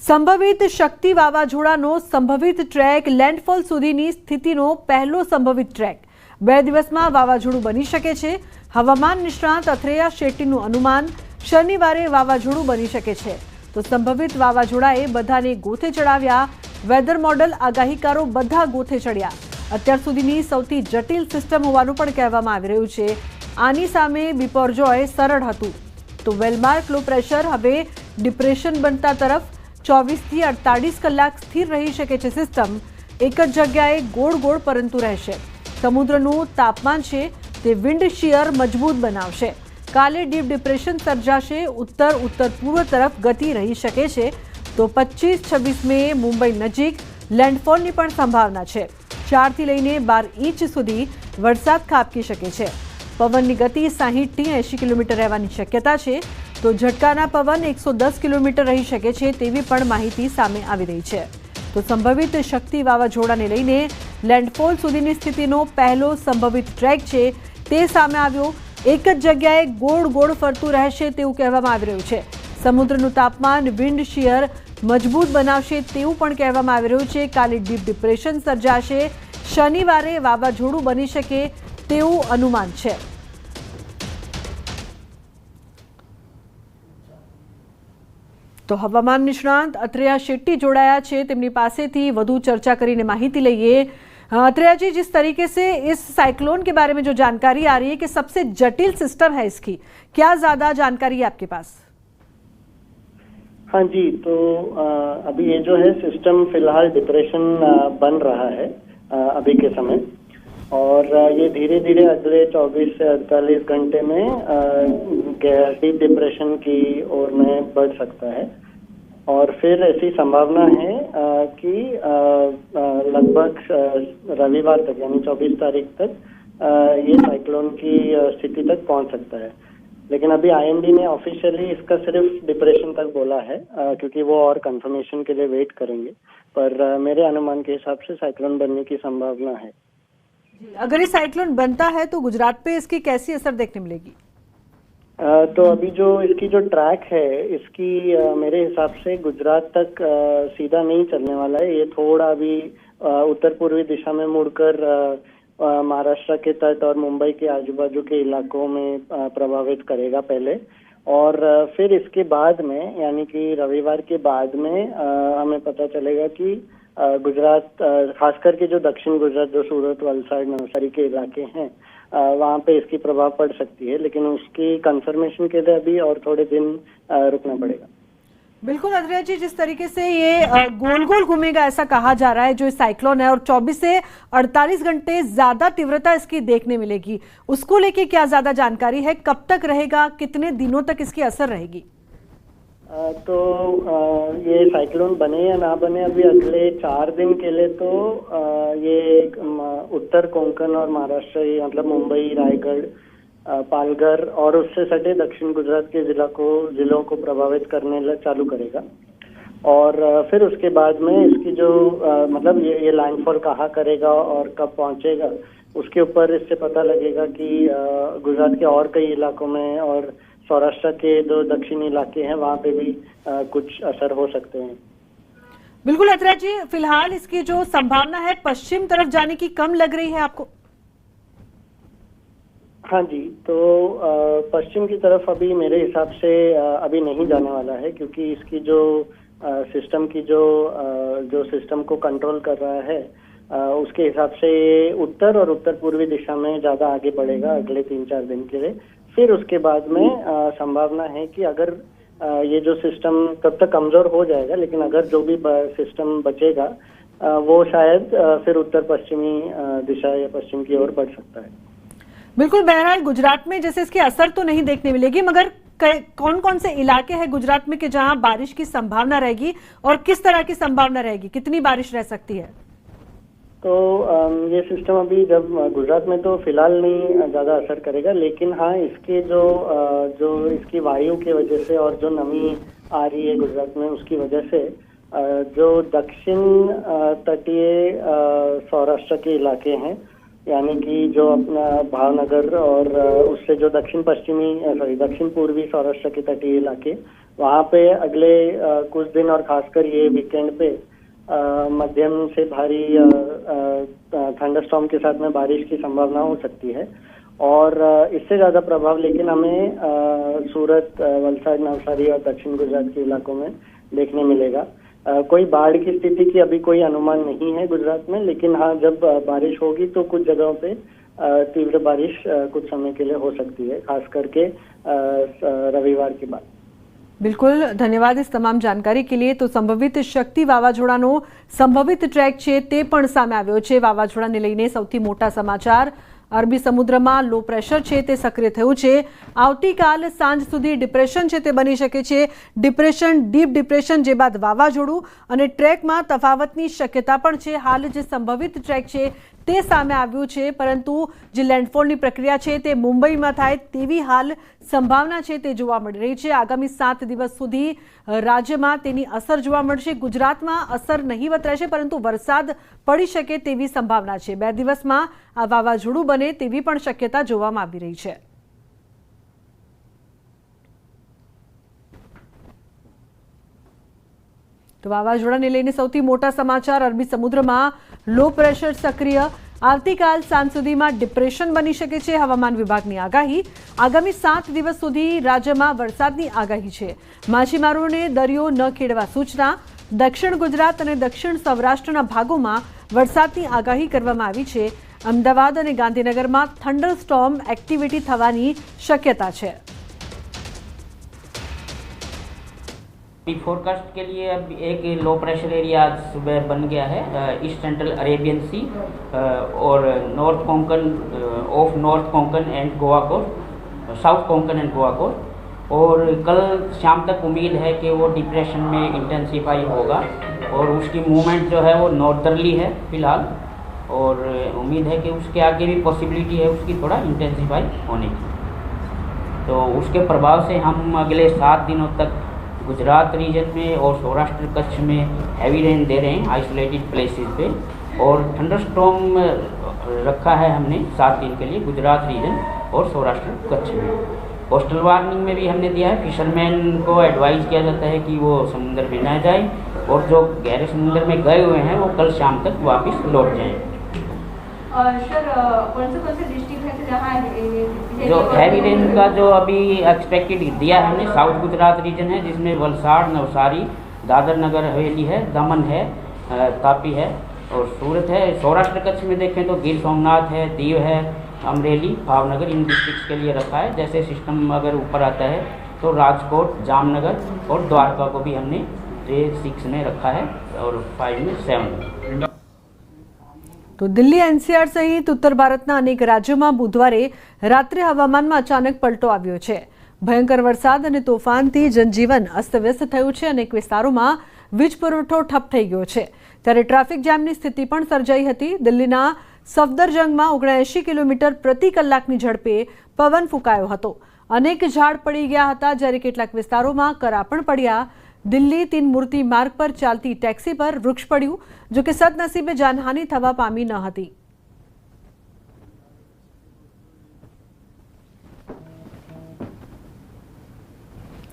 સંભવિત શક્તિ વાવાઝોડાનો સંભવિત track landfall સુધીની સ્થિતિનો પહેલો સંભવિત ટ્રેક 2 દિવસમાં વાવાઝોડું બની શકે છે। હવામાન નિષ્ણાત અથરેયા શેટ્ટીનું અનુમાન શનિવારે વાવાઝોડું બની શકે છે। તો સંભવિત વાવાઝોડાએ બધાને ગોથે ચડાવ્યા। વેધર મોડલ આગાહીકારો બધા ગોથે ચડ્યા। અત્યાર સુધીની સૌથી જટિલ સિસ્ટમ હોવાનું પણ કહેવામાં આવી રહ્યું છે। આની સામે બિપોરજોય સરળ હતું તો વેલમાર્ક લો પ્રેશર હવે ડિપ્રેશન બનતા તરફ 24 થી 48 કલાક સ્થિર રહી શકે છે। સિસ્ટમ એક જ જગ્યાએ ગોળ ગોળ પરંતુ રહેશે। સમુદ્રનું તાપમાન છે તે વિન્ડ શિયર મજબૂત બનાવશે। કાલે ડીપ ડિપ્રેશન સર્જાશે। ઉત્તર ઉત્તર પૂર્વ તરફ ગતિ રહી શકે છે। તો 25-26 મે મુંબઈ નજીક લેન્ડફોલની પણ સંભાવના છે। 4 થી લઈને 12 ઇંચ સુધી વરસાદ ખાબકી શકે છે। પવનની ગતિ 60 થી 80 કિલોમીટર રહેવાની શક્યતા છે। તો ઝટકાના પવન 110 કિલોમીટર રહી શકે છે તેવી પણ માહિતી સામે આવી રહી છે। તો સંભવિત શક્તિ વાવાઝોડાને લઈને લેન્ડફોલ સુધીની સ્થિતિનો પહેલો સંભવિત ટ્રેક છે તે સામે આવ્યો। એક જ જગ્યાએ ગોળ ગોળ ફરતું રહેશે તેવું કહેવામાં આવી રહ્યું છે। સમુદ્રનું તાપમાન વિન્ડ શિયર મજબૂત બનાવશે તેવું પણ કહેવામાં આવી રહ્યું છે। કાલે ડીપ ડિપ્રેશન સર્જાશે। શનિવારે વાવાઝોડું બની શકે તેવું અનુમાન છે। તો હવામાન નિષ્ણાંત અથરેયા शेट्टी जोड़ाया है, તેમની પાસેથી વધુ चर्चा કરીને માહિતી લઈએ। अत्रेया जी, जिस तरीके से इस साइक्लोन के बारे में जो जानकारी आ रही है कि सबसे जटिल सिस्टम है इसकी, क्या ज्यादा जानकारी है आपके पास? हाँ जी, तो अभी ये जो है सिस्टम फिलहाल डिप्रेशन बन रहा है अभी के समय, और ये धीरे धीरे अगले 24 से 48 घंटे में डीप डिप्रेशन की ओर में बढ़ सकता है। और फिर ऐसी संभावना है कि लगभग रविवार तक यानी 24 तारीख तक ये साइक्लोन की स्थिति तक पहुंच सकता है। लेकिन अभी आईएमडी ने ऑफिशियली इसका सिर्फ डिप्रेशन तक बोला है, क्योंकि वो और कंफर्मेशन के लिए वेट करेंगे। पर मेरे अनुमान के हिसाब से साइक्लोन बनने की संभावना है। अगर ये साइक्लोन बनता है तो गुजरात पे इसकी कैसी असर देखने मिलेगी? तो अभी जो इसकी जो ट्रैक है इसकी मेरे हिसाब से गुजरात तक सीधा नहीं चलने वाला है। ये थोड़ा अभी उत्तर पूर्वी दिशा में मुड़कर महाराष्ट्र के तट और मुंबई के आजू बाजू के इलाकों में प्रभावित करेगा पहले, और फिर इसके बाद में यानी कि रविवार के बाद में हमें पता चलेगा कि गुजरात, खास करके जो दक्षिण गुजरात, जो सूरत, वलसाड, नवसारी के इलाके हैं, वहाँ पे इसकी प्रभाव पड़ सकती है। लेकिन उसकी कंफर्मेशन के लिए अभी और थोड़े दिन रुकना पड़ेगा। बिल्कुल अत्रेया जी, जिस तरीके से ये गोल गोल घूमेगा ऐसा कहा जा रहा है जो साइक्लोन है, और 24 से 48 घंटे ज्यादा तीव्रता इसकी देखने मिलेगी, उसको लेके क्या ज्यादा जानकारी है? कब तक रहेगा, कितने दिनों तक इसकी असर रहेगी? तो ये साइक्लोन बने या ना बने, अभी अगले 4 दिन के लिए तो ये उत्तर कोंकण और महाराष्ट्र, मतलब मुंबई, रायगढ़, पालघर और उससे सटे दक्षिण गुजरात के जिलों को प्रभावित करने चालू करेगा। और फिर उसके बाद में इसकी जो मतलब ये लैंडफॉल कहाँ करेगा और कब पहुंचेगा, उसके ऊपर इससे पता लगेगा कि गुजरात के और कई इलाकों में और सौराष्ट्र के जो दक्षिणी इलाके हैं वहाँ पे भी कुछ असर हो सकते हैं। बिल्कुल अत्रेया जी, फिलहाल इसकी जो संभावना है पश्चिम तरफ जाने की कम लग रही है आपको? हाँ जी, तो पश्चिम की तरफ अभी मेरे हिसाब से अभी नहीं जाने वाला है, क्योंकि इसकी जो सिस्टम की जो सिस्टम को कंट्रोल कर रहा है उसके हिसाब से उत्तर और उत्तर पूर्वी दिशा में ज्यादा आगे बढ़ेगा अगले 3-4 दिन के लिए। फिर उसके बाद में संभावना है कि अगर ये जो सिस्टम तब तक कमजोर हो जाएगा, लेकिन अगर जो भी सिस्टम बचेगा वो शायद फिर उत्तर पश्चिमी दिशा या पश्चिम की ओर बढ़ सकता है। बिल्कुल, बहरहाल गुजरात में जैसे इसके असर तो नहीं देखने मिलेगी, मगर कौन कौन से इलाके हैं गुजरात में कि जहां बारिश की संभावना रहेगी, और किस तरह की संभावना रहेगी, कितनी बारिश रह सकती है? तो ये सिस्टम अभी जब गुजरात में तो फिलहाल नहीं ज्यादा असर करेगा, लेकिन हाँ इसके जो इसकी वायु की वजह से और जो नमी आ रही है गुजरात में उसकी वजह से जो दक्षिण तटीय सौराष्ट्र के इलाके हैं, यानी कि जो अपना भावनगर और उससे जो दक्षिण पूर्वी सौराष्ट्र के तटीय इलाके, वहाँ पे अगले कुछ दिन और खासकर ये वीकेंड पे मध्यम से भारी थंडरस्टॉर्म के साथ में बारिश की संभावना हो सकती है और इससे ज़्यादा प्रभाव लेकिन हमें सूरत, वलसाड, नवसारी और दक्षिण गुजरात के इलाकों में देखने मिलेगा। कोई बाढ़ की स्थिति की अभी कोई अनुमान नहीं है गुजरात में, लेकिन हाँ जब बारिश होगी तो कुछ जगहों पे तीव्र बारिश कुछ समय के लिए हो सकती है, खास करके रविवार के बाद। બિલકુલ, ધન્યવાદ इस તમામ જાણકારી के लिए। તો સંભવિત શક્તિ વાવાઝોડાનો સંભવિત ટ્રેક છે તે પણ સામે આવ્યો છે। વાવાઝોડાને લઈને સૌથી મોટા સમાચાર, અરબી સમુદ્રમાં લો પ્રેશર છે તે સક્રિય થયું છે। આવતીકાલ સાંજ સુધી ડિપ્રેશન છે તે બની શકે છે। ડિપ્રેશન, ડીપ ડિપ્રેશન, જે બાદ વાવાઝોડું અને ટ્રેકમાં તફાવતની શક્યતા પણ છે। હાલ જે સંભવિત ટ્રેક છે તે સામે આવ્યું છે, પરંતુ જે લેન્ડફોલની પ્રક્રિયા છે તે મુંબઈમાં થાય તેવી હાલ સંભાવના છે તે જોવા મળી રહી છે। આગામી 7 દિવસ સુધી રાજ્યમાં તેની અસર જોવા મળશે। ગુજરાતમાં અસર નહીવત રહેશે, પરંતુ વરસાદ પડી શકે તેવી સંભાવના છે। 2 દિવસમાં આ વાવાઝોડું બને તેવી પણ શક્યતા જોવામાં આવી રહી છે। તો વાવાઝોડાને લઈને સૌથી મોટા સમાચાર, અરબી સમુદ્રમાં લો પ્રેશર સક્રિય, આવતીકાલ સાંજ સુધીમાં ડિપ્રેશન બની શકે છે। હવામાન વિભાગની આગાહી, આગામી 7 દિવસ સુધી રાજ્યમાં વરસાદની આગાહી છે। માછીમારોને દરિયો ન ખેડવા સૂચના। દક્ષિણ ગુજરાત અને દક્ષિણ સૌરાષ્ટ્રના ભાગોમાં વરસાદની આગાહી કરવામાં આવી છે। અમદાવાદ અને ગાંધીનગરમાં થંડરસ્ટોર્મ એક્ટિવિટી થવાની શક્યતા છે। फोरकास्ट के लिए अब एक लो प्रेशर एरिया आज सुबह बन गया है ईस्ट सेंट्रल अरेबियन सी और north Konkan of north Konkan and Goa coast, south Konkan and Goa coast. और कल शाम तक उम्मीद है कि वो डिप्रेशन में इंटेंसिफाई होगा और उसकी मूवमेंट जो है वो नॉर्दर्ली है फिलहाल, और उम्मीद है कि उसके आगे भी पॉसिबिलिटी है उसकी थोड़ा इंटेंसिफाई होने की। तो उसके प्रभाव से हम अगले 7 दिनों तक गुजरात रीजन में और सौराष्ट्र कच्छ में हैवी रेन दे रहे हैं आइसोलेटेड प्लेसेस पे, और थंडरस्टॉर्म रखा है हमने 7 दिन के लिए गुजरात रीजन और सौराष्ट्र कच्छ में। कोस्टल वार्निंग में भी हमने दिया है, फिशरमैन को एडवाइज किया जाता है कि वो समुद्र में न जाए और जो गहरे समुद्र में गए हुए हैं वो कल शाम तक वापस लौट जाएं। सर कौन से डिस्ट्रिक्ट है जहाँ जो हैवी रेन का जो अभी एक्सपेक्टेड दिया है हमने, साउथ गुजरात रीजन है जिसमें वलसाड़, नवसारी, दादर नगर हवेली है, दमन है, तापी है और सूरत है। सौराष्ट्र कच्छ में देखें तो गिर सोमनाथ है, दीव है, अमरेली, भावनगर, इन डिस्ट्रिक्ट्स के लिए रखा है। जैसे सिस्टम अगर ऊपर आता है तो राजकोट, जामनगर और द्वारका को भी हमने ग्रेड 6 में रखा है और 5 में 7। તો દિલ્હી, એનસીઆર સહિત ઉત્તર ભારતના અનેક રાજ્યોમાં બુધવારે રાત્રે હવામાનમાં અચાનક પલટો આવ્યો છે। ભયંકર વરસાદ અને તોફાનથી જનજીવન અસ્તવ્યસ્ત થયું છે। અનેક વિસ્તારોમાં વીજ પુરવઠો ઠપ થઈ ગયો છે, ત્યારે ટ્રાફિક જામની સ્થિતિ પણ સર્જાઈ હતી। દિલ્હીના સફદરજંગમાં 79 કિલોમીટર પ્રતિ કલાકની ઝડપે પવન ફૂંકાયો હતો। અનેક ઝાડ પડી ગયા હતા, જ્યારે કેટલાક વિસ્તારોમાં કરા પણ પડ્યા। દિલ્હી 3 મૂર્તિ માર્ગ પર ચાલતી ટેક્સી પર વૃક્ષ પડ્યું, જો કે સદનસીબે જાનહાનિ થવા પામી ન હતી।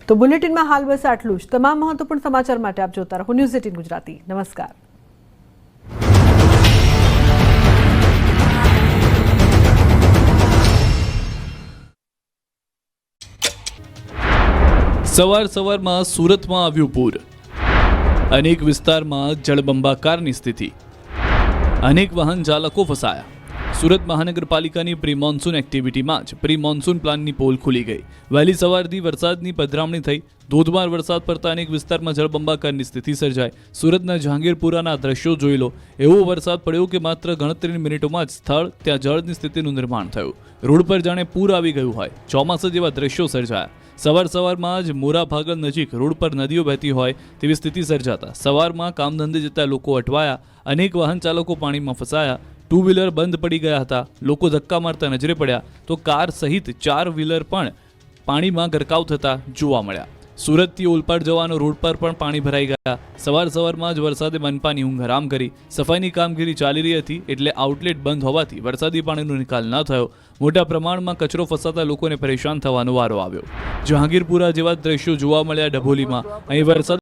તો બુલેટિનમાં હાલ બસ આટલું જ। તમામ મહત્વપૂર્ણ સમાચાર માટે આપ જોતા રહો ન્યૂઝ 18 ગુજરાતી। નમસ્કાર। સવારમાં સુરતમાં આવ્યું પૂર, અનેક વિસ્તારમાં જળબંબાકારની સ્થિતિ, અનેક વાહન ચાલકો ફસાયા। સુરત મહાનગરપાલિકાની પ્રી મોન્સૂન એક્ટિવિટીમાં જ પ્રી મોન્સૂન પ્લાનની પોલ ખુલી ગઈ। વહેલી સવારથી વરસાદની પધરામણી થઈ, ધોધમાર વરસાદ પડતા અનેક વિસ્તારમાં જળબંબાકારની સ્થિતિ સર્જાઈ। સુરતના જહાંગીરપુરાના દ્રશ્યો જોઈ લો, એવો વરસાદ પડ્યો કે માત્ર ગણતરીની મિનિટોમાં જ સ્થળ ત્યાં જળની સ્થિતિનું નિર્માણ થયું। રોડ પર જાણે પૂર આવી ગયું હોય, ચોમાસા જેવા દ્રશ્યો સર્જાયા। સવારમાં જ મોરા ભાગલ નજીક રોડ પર નદીઓ વહેતી હોય તેવી સ્થિતિ સર્જાતા સવારમાં કામધંધે જતા લોકો અટવાયા। અનેક વાહન ચાલકો પાણીમાં ફસાયા। 2 વ્હીલર બંધ પડી ગયા હતા, લોકો ધક્કા મારતા નજરે પડ્યા તો કાર સહિત 4 વ્હીલર પણ પાણીમાં ગરકાવ થતા જોવા મળ્યા। સુરતથી ઓલપાડ જવાનો રોડ પર પણ પાણી ભરાઈ ગયા. સવારમાં જ વરસાદે મનપાની ઊંઘ હરામ કરી. સફાઈની કામગીરી ચાલી રહી હતી એટલે આઉટલેટ બંધ હોવાથી વરસાદી પાણીનો નિકાલ ન થયો. મોટા પ્રમાણમાં કચરો ફસાતા લોકોને પરેશાન થવાનો વારો આવ્યો. જહાંગીરપુરા જેવા દ્રશ્યો જોવા મળ્યા ડભોલીમાં. અહીં વરસાદ